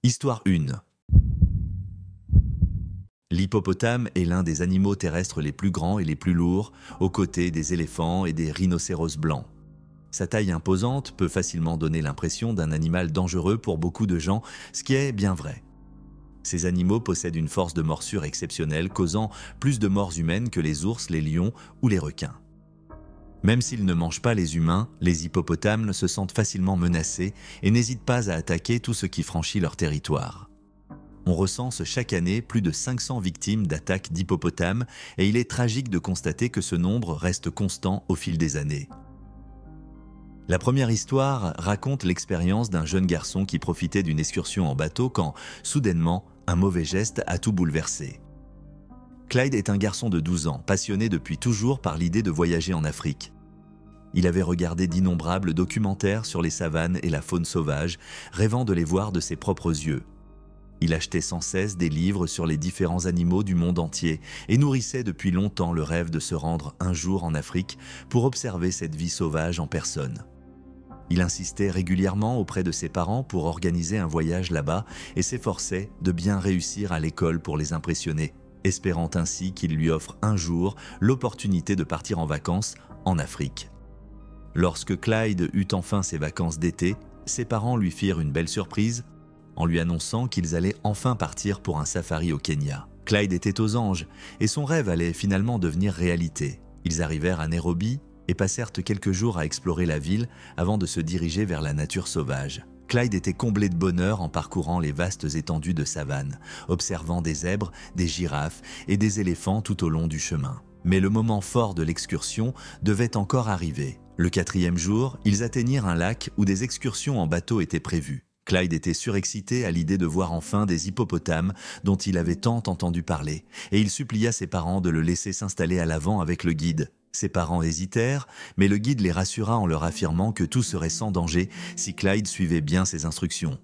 Histoire 1. L'hippopotame est l'un des animaux terrestres les plus grands et les plus lourds, aux côtés des éléphants et des rhinocéros blancs. Sa taille imposante peut facilement donner l'impression d'un animal dangereux pour beaucoup de gens, ce qui est bien vrai. Ces animaux possèdent une force de morsure exceptionnelle, causant plus de morts humaines que les ours, les lions ou les requins. Même s'ils ne mangent pas les humains, les hippopotames se sentent facilement menacés et n'hésitent pas à attaquer tout ce qui franchit leur territoire. On recense chaque année plus de 500 victimes d'attaques d'hippopotames et il est tragique de constater que ce nombre reste constant au fil des années. La première histoire raconte l'expérience d'un jeune garçon qui profitait d'une excursion en bateau quand, soudainement, un mauvais geste a tout bouleversé. Clyde est un garçon de 12 ans, passionné depuis toujours par l'idée de voyager en Afrique. Il avait regardé d'innombrables documentaires sur les savanes et la faune sauvage, rêvant de les voir de ses propres yeux. Il achetait sans cesse des livres sur les différents animaux du monde entier et nourrissait depuis longtemps le rêve de se rendre un jour en Afrique pour observer cette vie sauvage en personne. Il insistait régulièrement auprès de ses parents pour organiser un voyage là-bas et s'efforçait de bien réussir à l'école pour les impressionner, espérant ainsi qu'il lui offre un jour l'opportunité de partir en vacances en Afrique. Lorsque Clyde eut enfin ses vacances d'été, ses parents lui firent une belle surprise en lui annonçant qu'ils allaient enfin partir pour un safari au Kenya. Clyde était aux anges et son rêve allait finalement devenir réalité. Ils arrivèrent à Nairobi et passèrent quelques jours à explorer la ville avant de se diriger vers la nature sauvage. Clyde était comblé de bonheur en parcourant les vastes étendues de savane, observant des zèbres, des girafes et des éléphants tout au long du chemin. Mais le moment fort de l'excursion devait encore arriver. Le 4e jour, ils atteignirent un lac où des excursions en bateau étaient prévues. Clyde était surexcité à l'idée de voir enfin des hippopotames dont il avait tant entendu parler, et il supplia ses parents de le laisser s'installer à l'avant avec le guide. Ses parents hésitèrent, mais le guide les rassura en leur affirmant que tout serait sans danger si Clyde suivait bien ses instructions.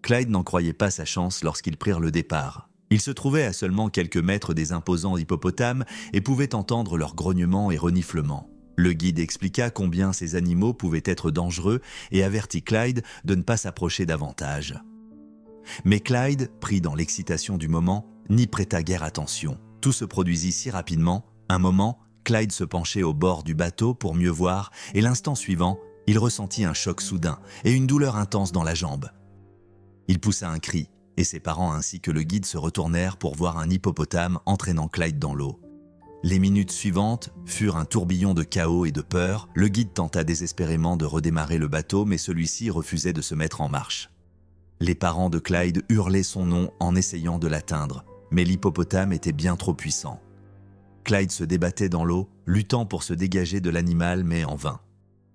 Clyde n'en croyait pas sa chance lorsqu'ils prirent le départ. Il se trouvait à seulement quelques mètres des imposants hippopotames et pouvait entendre leurs grognements et reniflements. Le guide expliqua combien ces animaux pouvaient être dangereux et avertit Clyde de ne pas s'approcher davantage. Mais Clyde, pris dans l'excitation du moment, n'y prêta guère attention. Tout se produisit si rapidement. Un moment, Clyde se penchait au bord du bateau pour mieux voir et l'instant suivant, il ressentit un choc soudain et une douleur intense dans la jambe. Il poussa un cri et ses parents ainsi que le guide se retournèrent pour voir un hippopotame entraînant Clyde dans l'eau. Les minutes suivantes furent un tourbillon de chaos et de peur. Le guide tenta désespérément de redémarrer le bateau, mais celui-ci refusait de se mettre en marche. Les parents de Clyde hurlaient son nom en essayant de l'atteindre, mais l'hippopotame était bien trop puissant. Clyde se débattait dans l'eau, luttant pour se dégager de l'animal, mais en vain.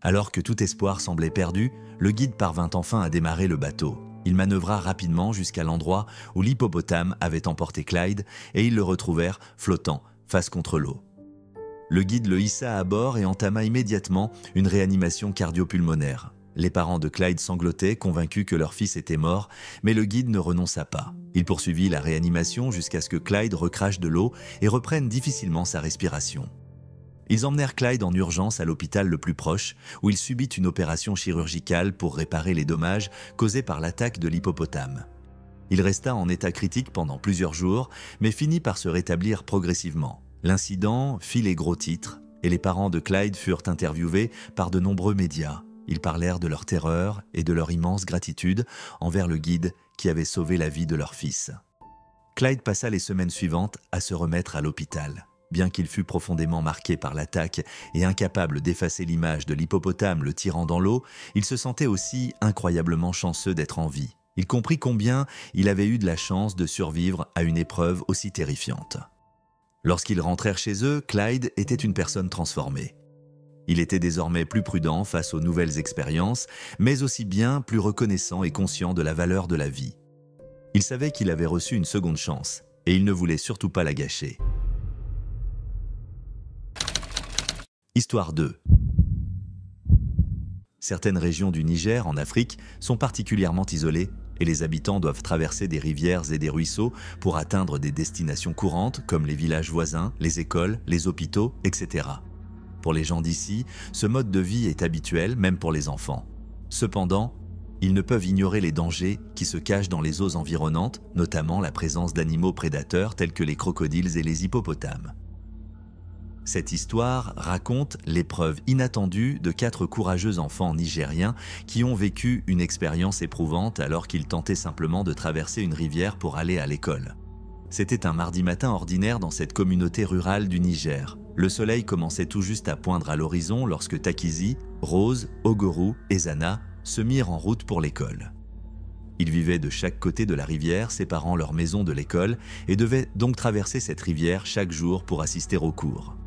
Alors que tout espoir semblait perdu, le guide parvint enfin à démarrer le bateau. Il manœuvra rapidement jusqu'à l'endroit où l'hippopotame avait emporté Clyde et ils le retrouvèrent flottant, face contre l'eau. Le guide le hissa à bord et entama immédiatement une réanimation cardio-pulmonaire. Les parents de Clyde sanglotaient, convaincus que leur fils était mort, mais le guide ne renonça pas. Il poursuivit la réanimation jusqu'à ce que Clyde recrache de l'eau et reprenne difficilement sa respiration. Ils emmenèrent Clyde en urgence à l'hôpital le plus proche, où il subit une opération chirurgicale pour réparer les dommages causés par l'attaque de l'hippopotame. Il resta en état critique pendant plusieurs jours, mais finit par se rétablir progressivement. L'incident fit les gros titres, et les parents de Clyde furent interviewés par de nombreux médias. Ils parlèrent de leur terreur et de leur immense gratitude envers le guide qui avait sauvé la vie de leur fils. Clyde passa les semaines suivantes à se remettre à l'hôpital. Bien qu'il fût profondément marqué par l'attaque et incapable d'effacer l'image de l'hippopotame le tirant dans l'eau, il se sentait aussi incroyablement chanceux d'être en vie. Il comprit combien il avait eu de la chance de survivre à une épreuve aussi terrifiante. Lorsqu'ils rentrèrent chez eux, Clyde était une personne transformée. Il était désormais plus prudent face aux nouvelles expériences, mais aussi bien plus reconnaissant et conscient de la valeur de la vie. Il savait qu'il avait reçu une seconde chance, et il ne voulait surtout pas la gâcher. Histoire 2. Certaines régions du Niger, en Afrique, sont particulièrement isolées et les habitants doivent traverser des rivières et des ruisseaux pour atteindre des destinations courantes comme les villages voisins, les écoles, les hôpitaux, etc. Pour les gens d'ici, ce mode de vie est habituel, même pour les enfants. Cependant, Ils ne peuvent ignorer les dangers qui se cachent dans les eaux environnantes, notamment la présence d'animaux prédateurs tels que les crocodiles et les hippopotames. Cette histoire raconte l'épreuve inattendue de 4 courageux enfants nigériens qui ont vécu une expérience éprouvante alors qu'ils tentaient simplement de traverser une rivière pour aller à l'école. C'était un mardi matin ordinaire dans cette communauté rurale du Niger. Le soleil commençait tout juste à poindre à l'horizon lorsque Takizi, Rose, Ogoru et Zana se mirent en route pour l'école. Ils vivaient de chaque côté de la rivière, séparant leur maison de l'école, et devaient donc traverser cette rivière chaque jour pour assister aux cours.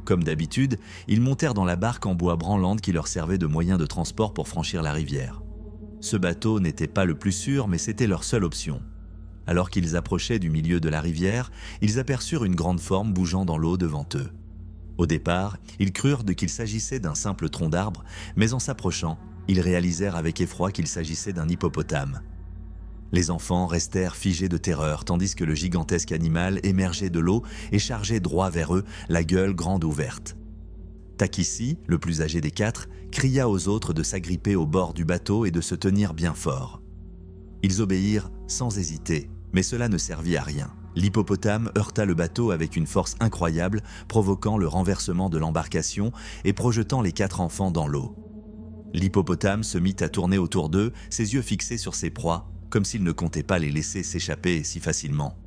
Comme d'habitude, ils montèrent dans la barque en bois branlante qui leur servait de moyen de transport pour franchir la rivière. Ce bateau n'était pas le plus sûr, mais c'était leur seule option. Alors qu'ils approchaient du milieu de la rivière, ils aperçurent une grande forme bougeant dans l'eau devant eux. Au départ, ils crurent qu'il s'agissait d'un simple tronc d'arbre, mais en s'approchant, ils réalisèrent avec effroi qu'il s'agissait d'un hippopotame. Les enfants restèrent figés de terreur, tandis que le gigantesque animal émergeait de l'eau et chargeait droit vers eux, la gueule grande ouverte. Takici, le plus âgé des 4, cria aux autres de s'agripper au bord du bateau et de se tenir bien fort. Ils obéirent sans hésiter, mais cela ne servit à rien. L'hippopotame heurta le bateau avec une force incroyable, provoquant le renversement de l'embarcation et projetant les 4 enfants dans l'eau. L'hippopotame se mit à tourner autour d'eux, ses yeux fixés sur ses proies, comme s'il ne comptait pas les laisser s'échapper si facilement.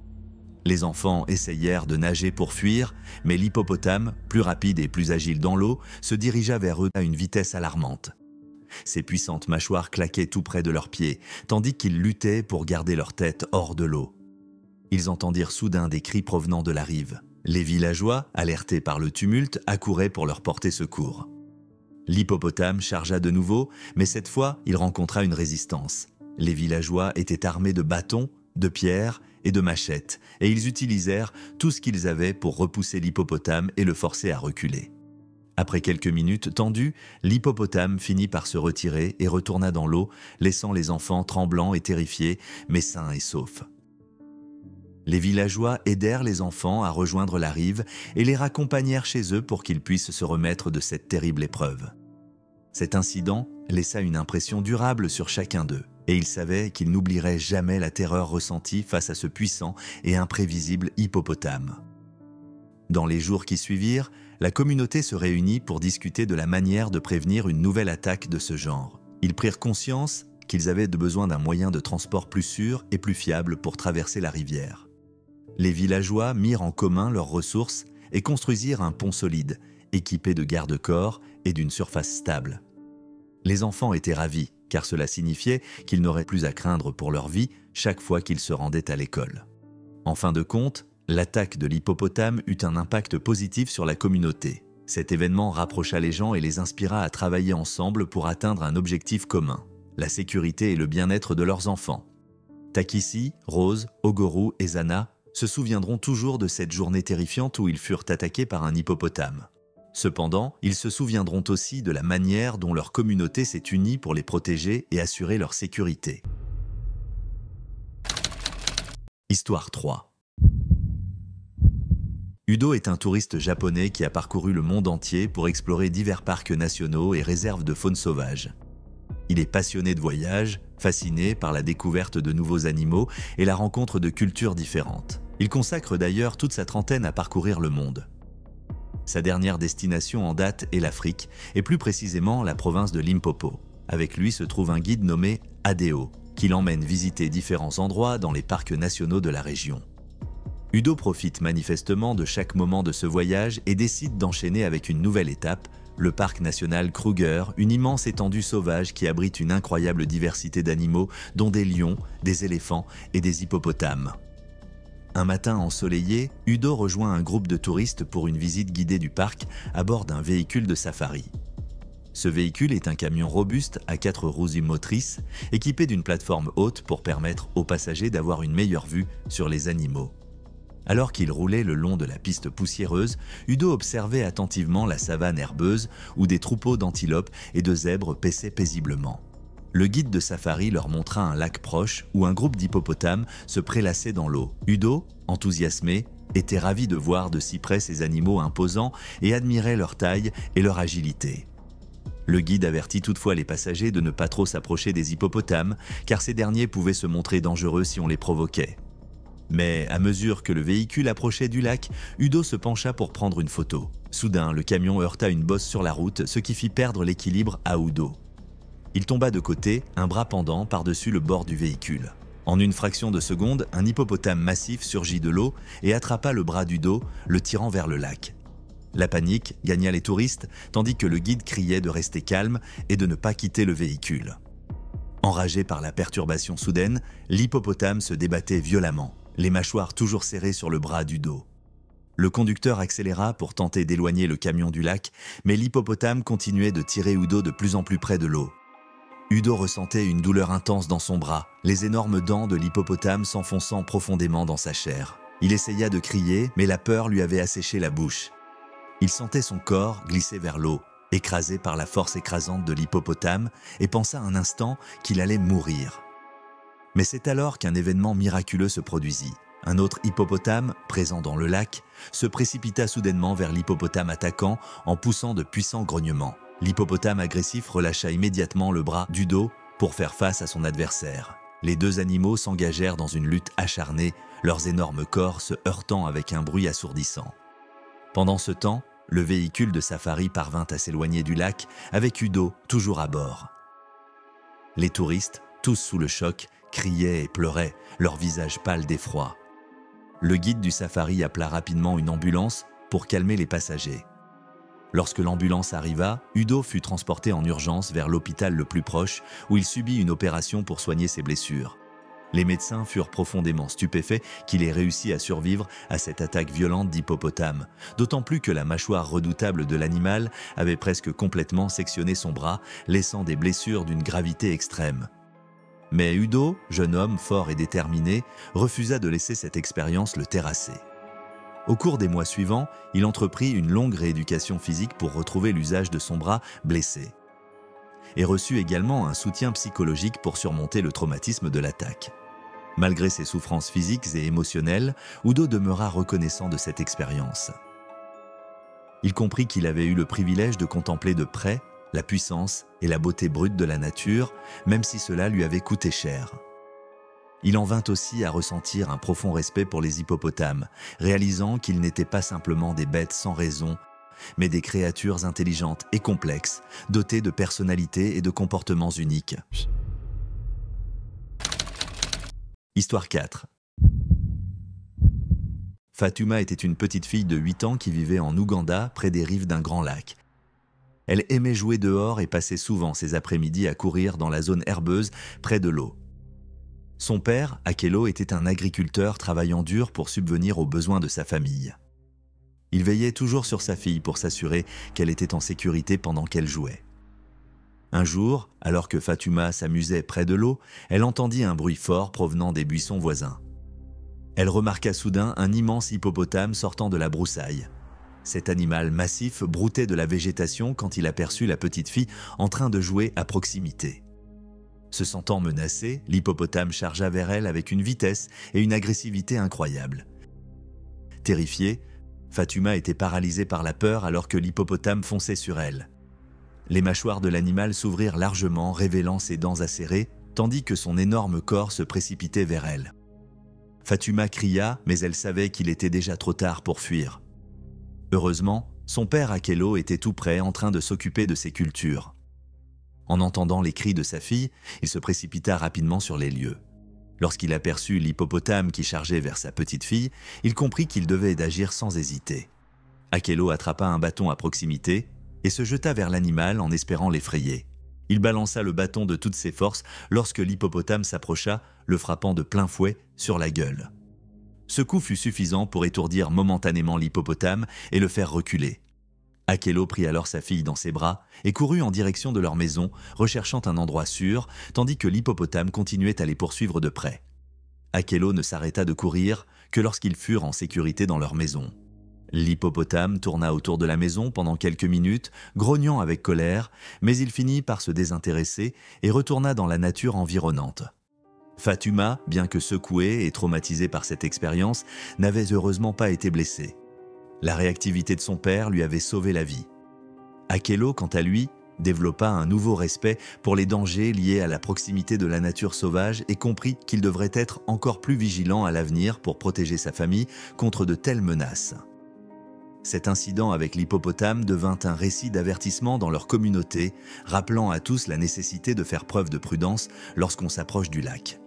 Les enfants essayèrent de nager pour fuir, mais l'hippopotame, plus rapide et plus agile dans l'eau, se dirigea vers eux à une vitesse alarmante. Ses puissantes mâchoires claquaient tout près de leurs pieds, tandis qu'ils luttaient pour garder leur tête hors de l'eau. Ils entendirent soudain des cris provenant de la rive. Les villageois, alertés par le tumulte, accouraient pour leur porter secours. L'hippopotame chargea de nouveau, mais cette fois, il rencontra une résistance. Les villageois étaient armés de bâtons, de pierres et de machettes, et ils utilisèrent tout ce qu'ils avaient pour repousser l'hippopotame et le forcer à reculer. Après quelques minutes tendues, l'hippopotame finit par se retirer et retourna dans l'eau, laissant les enfants tremblants et terrifiés, mais sains et saufs. Les villageois aidèrent les enfants à rejoindre la rive et les raccompagnèrent chez eux pour qu'ils puissent se remettre de cette terrible épreuve. Cet incident laissa une impression durable sur chacun d'eux, et ils savaient qu'ils n'oublieraient jamais la terreur ressentie face à ce puissant et imprévisible hippopotame. Dans les jours qui suivirent, la communauté se réunit pour discuter de la manière de prévenir une nouvelle attaque de ce genre. Ils prirent conscience qu'ils avaient besoin d'un moyen de transport plus sûr et plus fiable pour traverser la rivière. Les villageois mirent en commun leurs ressources et construisirent un pont solide, équipé de garde-corps et d'une surface stable. Les enfants étaient ravis, car cela signifiait qu'ils n'auraient plus à craindre pour leur vie chaque fois qu'ils se rendaient à l'école. En fin de compte, l'attaque de l'hippopotame eut un impact positif sur la communauté. Cet événement rapprocha les gens et les inspira à travailler ensemble pour atteindre un objectif commun, la sécurité et le bien-être de leurs enfants. Takici, Rose, Ogoru et Zana se souviendront toujours de cette journée terrifiante où ils furent attaqués par un hippopotame. Cependant, ils se souviendront aussi de la manière dont leur communauté s'est unie pour les protéger et assurer leur sécurité. Histoire 3. Udo est un touriste japonais qui a parcouru le monde entier pour explorer divers parcs nationaux et réserves de faune sauvage. Il est passionné de voyage, fasciné par la découverte de nouveaux animaux et la rencontre de cultures différentes. Il consacre d'ailleurs toute sa trentaine à parcourir le monde. Sa dernière destination en date est l'Afrique, et plus précisément la province de Limpopo. Avec lui se trouve un guide nommé Adeo, qui l'emmène visiter différents endroits dans les parcs nationaux de la région. Udo profite manifestement de chaque moment de ce voyage et décide d'enchaîner avec une nouvelle étape, le parc national Kruger, une immense étendue sauvage qui abrite une incroyable diversité d'animaux, dont des lions, des éléphants et des hippopotames. Un matin ensoleillé, Udo rejoint un groupe de touristes pour une visite guidée du parc à bord d'un véhicule de safari. Ce véhicule est un camion robuste à 4 roues motrices, équipé d'une plateforme haute pour permettre aux passagers d'avoir une meilleure vue sur les animaux. Alors qu'il roulait le long de la piste poussiéreuse, Udo observait attentivement la savane herbeuse où des troupeaux d'antilopes et de zèbres paissaient paisiblement. Le guide de safari leur montra un lac proche où un groupe d'hippopotames se prélassait dans l'eau. Udo, enthousiasmé, était ravi de voir de si près ces animaux imposants et admirait leur taille et leur agilité. Le guide avertit toutefois les passagers de ne pas trop s'approcher des hippopotames, car ces derniers pouvaient se montrer dangereux si on les provoquait. Mais à mesure que le véhicule approchait du lac, Udo se pencha pour prendre une photo. Soudain, le camion heurta une bosse sur la route, ce qui fit perdre l'équilibre à Udo. Il tomba de côté, un bras pendant par-dessus le bord du véhicule. En une fraction de seconde, un hippopotame massif surgit de l'eau et attrapa le bras d'Udo, le tirant vers le lac. La panique gagna les touristes, tandis que le guide criait de rester calme et de ne pas quitter le véhicule. Enragé par la perturbation soudaine, l'hippopotame se débattait violemment, les mâchoires toujours serrées sur le bras d'Udo. Le conducteur accéléra pour tenter d'éloigner le camion du lac, mais l'hippopotame continuait de tirer Udo de plus en plus près de l'eau. Udo ressentait une douleur intense dans son bras, les énormes dents de l'hippopotame s'enfonçant profondément dans sa chair. Il essaya de crier, mais la peur lui avait asséché la bouche. Il sentait son corps glisser vers l'eau, écrasé par la force écrasante de l'hippopotame, et pensa un instant qu'il allait mourir. Mais c'est alors qu'un événement miraculeux se produisit. Un autre hippopotame, présent dans le lac, se précipita soudainement vers l'hippopotame attaquant en poussant de puissants grognements. L'hippopotame agressif relâcha immédiatement le bras d'Udo pour faire face à son adversaire. Les deux animaux s'engagèrent dans une lutte acharnée, leurs énormes corps se heurtant avec un bruit assourdissant. Pendant ce temps, le véhicule de safari parvint à s'éloigner du lac avec Udo toujours à bord. Les touristes, tous sous le choc, criaient et pleuraient, leurs visages pâles d'effroi. Le guide du safari appela rapidement une ambulance pour calmer les passagers. Lorsque l'ambulance arriva, Udo fut transporté en urgence vers l'hôpital le plus proche où il subit une opération pour soigner ses blessures. Les médecins furent profondément stupéfaits qu'il ait réussi à survivre à cette attaque violente d'hippopotame, d'autant plus que la mâchoire redoutable de l'animal avait presque complètement sectionné son bras, laissant des blessures d'une gravité extrême. Mais Udo, jeune homme fort et déterminé, refusa de laisser cette expérience le terrasser. Au cours des mois suivants, il entreprit une longue rééducation physique pour retrouver l'usage de son bras blessé, et reçut également un soutien psychologique pour surmonter le traumatisme de l'attaque. Malgré ses souffrances physiques et émotionnelles, Udo demeura reconnaissant de cette expérience. Il comprit qu'il avait eu le privilège de contempler de près la puissance et la beauté brute de la nature, même si cela lui avait coûté cher. Il en vint aussi à ressentir un profond respect pour les hippopotames, réalisant qu'ils n'étaient pas simplement des bêtes sans raison, mais des créatures intelligentes et complexes, dotées de personnalités et de comportements uniques. Histoire 4. Fatuma était une petite fille de 8 ans qui vivait en Ouganda, près des rives d'un grand lac. Elle aimait jouer dehors et passait souvent ses après-midi à courir dans la zone herbeuse près de l'eau. Son père, Akelo, était un agriculteur travaillant dur pour subvenir aux besoins de sa famille. Il veillait toujours sur sa fille pour s'assurer qu'elle était en sécurité pendant qu'elle jouait. Un jour, alors que Fatuma s'amusait près de l'eau, elle entendit un bruit fort provenant des buissons voisins. Elle remarqua soudain un immense hippopotame sortant de la broussaille. Cet animal massif broutait de la végétation quand il aperçut la petite fille en train de jouer à proximité. Se sentant menacée, l'hippopotame chargea vers elle avec une vitesse et une agressivité incroyables. Terrifiée, Fatuma était paralysée par la peur alors que l'hippopotame fonçait sur elle. Les mâchoires de l'animal s'ouvrirent largement, révélant ses dents acérées, tandis que son énorme corps se précipitait vers elle. Fatuma cria, mais elle savait qu'il était déjà trop tard pour fuir. Heureusement, son père Akelo était tout près en train de s'occuper de ses cultures. En entendant les cris de sa fille, il se précipita rapidement sur les lieux. Lorsqu'il aperçut l'hippopotame qui chargeait vers sa petite fille, il comprit qu'il devait agir sans hésiter. Akelo attrapa un bâton à proximité et se jeta vers l'animal en espérant l'effrayer. Il balança le bâton de toutes ses forces lorsque l'hippopotame s'approcha, le frappant de plein fouet sur la gueule. Ce coup fut suffisant pour étourdir momentanément l'hippopotame et le faire reculer. Akelo prit alors sa fille dans ses bras et courut en direction de leur maison, recherchant un endroit sûr, tandis que l'hippopotame continuait à les poursuivre de près. Akelo ne s'arrêta de courir que lorsqu'ils furent en sécurité dans leur maison. L'hippopotame tourna autour de la maison pendant quelques minutes, grognant avec colère, mais il finit par se désintéresser et retourna dans la nature environnante. Fatuma, bien que secouée et traumatisée par cette expérience, n'avait heureusement pas été blessée. La réactivité de son père lui avait sauvé la vie. Akelo, quant à lui, développa un nouveau respect pour les dangers liés à la proximité de la nature sauvage et comprit qu'il devrait être encore plus vigilant à l'avenir pour protéger sa famille contre de telles menaces. Cet incident avec l'hippopotame devint un récit d'avertissement dans leur communauté, rappelant à tous la nécessité de faire preuve de prudence lorsqu'on s'approche du lac.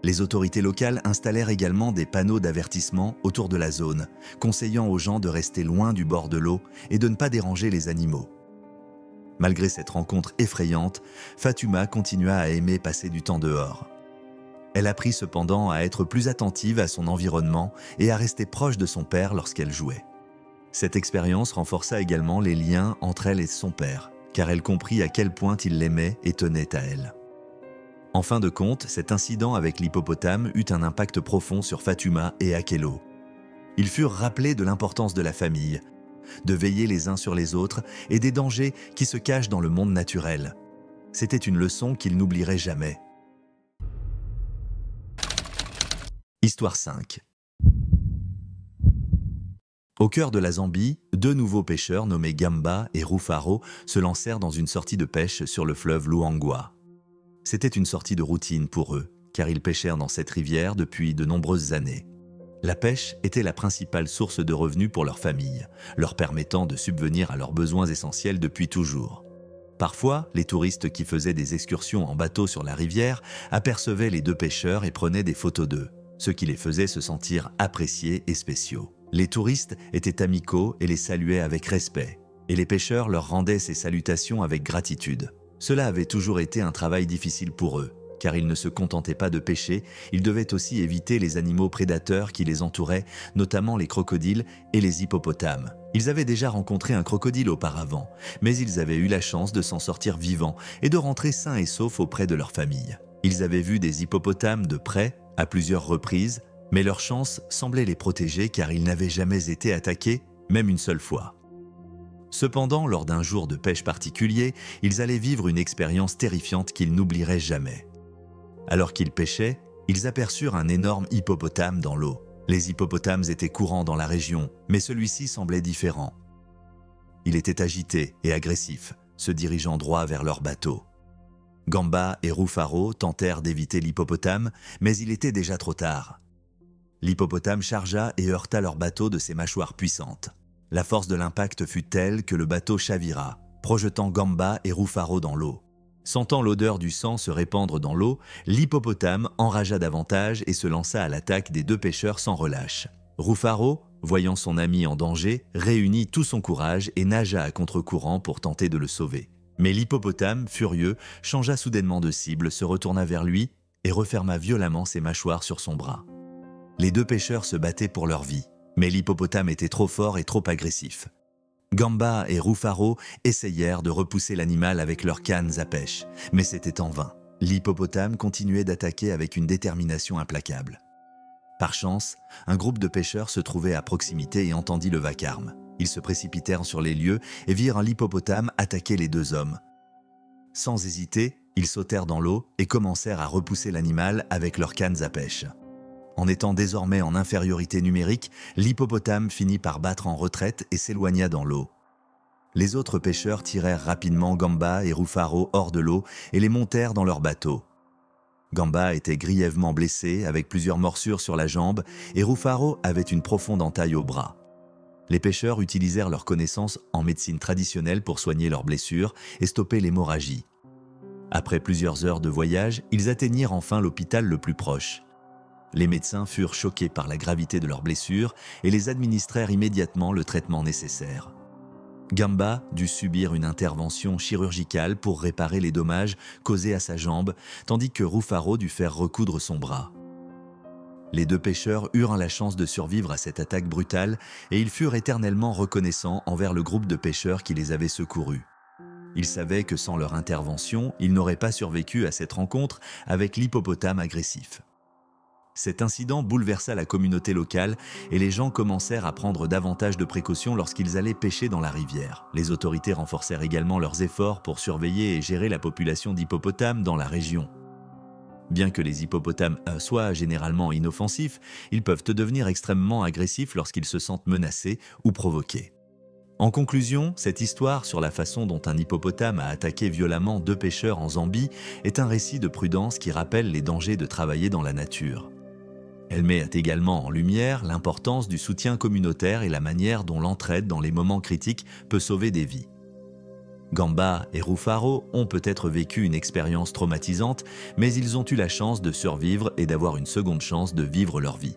Les autorités locales installèrent également des panneaux d'avertissement autour de la zone, conseillant aux gens de rester loin du bord de l'eau et de ne pas déranger les animaux. Malgré cette rencontre effrayante, Fatuma continua à aimer passer du temps dehors. Elle apprit cependant à être plus attentive à son environnement et à rester proche de son père lorsqu'elle jouait. Cette expérience renforça également les liens entre elle et son père, car elle comprit à quel point il l'aimait et tenait à elle. En fin de compte, cet incident avec l'hippopotame eut un impact profond sur Fatuma et Akello. Ils furent rappelés de l'importance de la famille, de veiller les uns sur les autres et des dangers qui se cachent dans le monde naturel. C'était une leçon qu'ils n'oublieraient jamais. Histoire 5. Au cœur de la Zambie, deux nouveaux pêcheurs nommés Gamba et Rufaro se lancèrent dans une sortie de pêche sur le fleuve Luangwa. C'était une sortie de routine pour eux, car ils pêchèrent dans cette rivière depuis de nombreuses années. La pêche était la principale source de revenus pour leur famille, leur permettant de subvenir à leurs besoins essentiels depuis toujours. Parfois, les touristes qui faisaient des excursions en bateau sur la rivière apercevaient les deux pêcheurs et prenaient des photos d'eux, ce qui les faisait se sentir appréciés et spéciaux. Les touristes étaient amicaux et les saluaient avec respect, et les pêcheurs leur rendaient ces salutations avec gratitude. Cela avait toujours été un travail difficile pour eux, car ils ne se contentaient pas de pêcher, ils devaient aussi éviter les animaux prédateurs qui les entouraient, notamment les crocodiles et les hippopotames. Ils avaient déjà rencontré un crocodile auparavant, mais ils avaient eu la chance de s'en sortir vivants et de rentrer sains et saufs auprès de leur famille. Ils avaient vu des hippopotames de près, à plusieurs reprises, mais leur chance semblait les protéger car ils n'avaient jamais été attaqués, même une seule fois. Cependant, lors d'un jour de pêche particulier, ils allaient vivre une expérience terrifiante qu'ils n'oublieraient jamais. Alors qu'ils pêchaient, ils aperçurent un énorme hippopotame dans l'eau. Les hippopotames étaient courants dans la région, mais celui-ci semblait différent. Il était agité et agressif, se dirigeant droit vers leur bateau. Gamba et Rufaro tentèrent d'éviter l'hippopotame, mais il était déjà trop tard. L'hippopotame chargea et heurta leur bateau de ses mâchoires puissantes. La force de l'impact fut telle que le bateau chavira, projetant Gamba et Rufaro dans l'eau. Sentant l'odeur du sang se répandre dans l'eau, l'hippopotame enragea davantage et se lança à l'attaque des deux pêcheurs sans relâche. Rufaro, voyant son ami en danger, réunit tout son courage et nagea à contre-courant pour tenter de le sauver. Mais l'hippopotame, furieux, changea soudainement de cible, se retourna vers lui et referma violemment ses mâchoires sur son bras. Les deux pêcheurs se battaient pour leur vie, mais l'hippopotame était trop fort et trop agressif. Gamba et Rufaro essayèrent de repousser l'animal avec leurs cannes à pêche, mais c'était en vain. L'hippopotame continuait d'attaquer avec une détermination implacable. Par chance, un groupe de pêcheurs se trouvait à proximité et entendit le vacarme. Ils se précipitèrent sur les lieux et virent l'hippopotame attaquer les deux hommes. Sans hésiter, ils sautèrent dans l'eau et commencèrent à repousser l'animal avec leurs cannes à pêche. En étant désormais en infériorité numérique, l'hippopotame finit par battre en retraite et s'éloigna dans l'eau. Les autres pêcheurs tirèrent rapidement Gamba et Rufaro hors de l'eau et les montèrent dans leur bateau. Gamba était grièvement blessé avec plusieurs morsures sur la jambe et Rufaro avait une profonde entaille au bras. Les pêcheurs utilisèrent leurs connaissances en médecine traditionnelle pour soigner leurs blessures et stopper l'hémorragie. Après plusieurs heures de voyage, ils atteignirent enfin l'hôpital le plus proche. Les médecins furent choqués par la gravité de leurs blessures et les administrèrent immédiatement le traitement nécessaire. Gamba dut subir une intervention chirurgicale pour réparer les dommages causés à sa jambe, tandis que Rufaro dut faire recoudre son bras. Les deux pêcheurs eurent la chance de survivre à cette attaque brutale et ils furent éternellement reconnaissants envers le groupe de pêcheurs qui les avait secourus. Ils savaient que sans leur intervention, ils n'auraient pas survécu à cette rencontre avec l'hippopotame agressif. Cet incident bouleversa la communauté locale et les gens commencèrent à prendre davantage de précautions lorsqu'ils allaient pêcher dans la rivière. Les autorités renforcèrent également leurs efforts pour surveiller et gérer la population d'hippopotames dans la région. Bien que les hippopotames soient généralement inoffensifs, ils peuvent devenir extrêmement agressifs lorsqu'ils se sentent menacés ou provoqués. En conclusion, cette histoire sur la façon dont un hippopotame a attaqué violemment 2 pêcheurs en Zambie est un récit de prudence qui rappelle les dangers de travailler dans la nature. Elle met également en lumière l'importance du soutien communautaire et la manière dont l'entraide dans les moments critiques peut sauver des vies. Gamba et Rufaro ont peut-être vécu une expérience traumatisante, mais ils ont eu la chance de survivre et d'avoir une seconde chance de vivre leur vie.